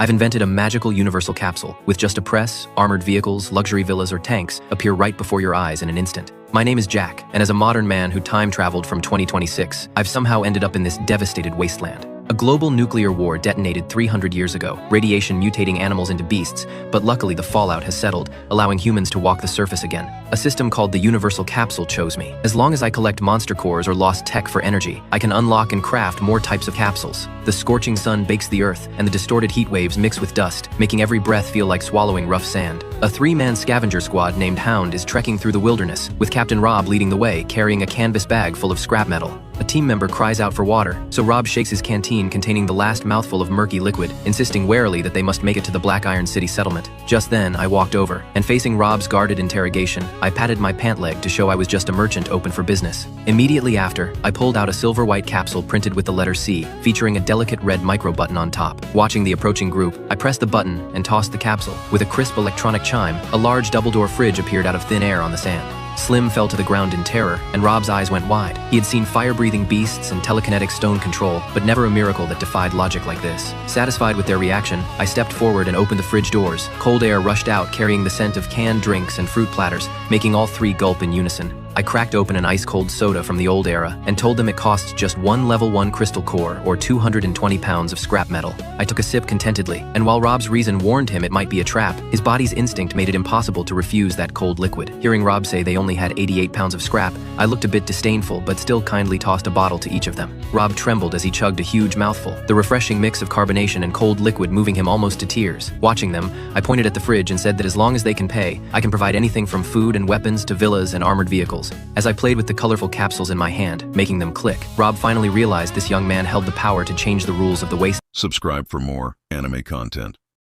I've invented a magical universal capsule. With just a press, armored vehicles, luxury villas, or tanks appear right before your eyes in an instant. My name is Jack, and as a modern man who time traveled from 2026, I've somehow ended up in this devastated wasteland. A global nuclear war detonated 300 years ago, radiation mutating animals into beasts, but luckily the fallout has settled, allowing humans to walk the surface again. A system called the Universal Capsule chose me. As long as I collect monster cores or lost tech for energy, I can unlock and craft more types of capsules. The scorching sun bakes the earth, and the distorted heat waves mix with dust, making every breath feel like swallowing rough sand. A three-man scavenger squad named Hound is trekking through the wilderness, with Captain Rob leading the way, carrying a canvas bag full of scrap metal. A team member cries out for water, so Rob shakes his canteen containing the last mouthful of murky liquid, insisting warily that they must make it to the Black Iron City settlement. Just then, I walked over, and facing Rob's guarded interrogation, I patted my pant leg to show I was just a merchant open for business. Immediately after, I pulled out a silver-white capsule printed with the letter C, featuring a delicate red micro button on top. Watching the approaching group, I pressed the button and tossed the capsule. With a crisp electronic chime, a large double-door fridge appeared out of thin air on the sand. Slim fell to the ground in terror, and Rob's eyes went wide. He had seen fire-breathing beasts and telekinetic stone control, but never a miracle that defied logic like this. Satisfied with their reaction, I stepped forward and opened the fridge doors. Cold air rushed out, carrying the scent of canned drinks and fruit platters, making all three gulp in unison. I cracked open an ice-cold soda from the old era and told them it costs just one level 1 crystal core or 220 pounds of scrap metal. I took a sip contentedly, and while Rob's reason warned him it might be a trap, his body's instinct made it impossible to refuse that cold liquid. Hearing Rob say they only had 88 pounds of scrap, I looked a bit disdainful but still kindly tossed a bottle to each of them. Rob trembled as he chugged a huge mouthful, the refreshing mix of carbonation and cold liquid moving him almost to tears. Watching them, I pointed at the fridge and said that as long as they can pay, I can provide anything from food and weapons to villas and armored vehicles. As I played with the colorful capsules in my hand, making them click, Rob finally realized this young man held the power to change the rules of the waste. Subscribe for more anime content.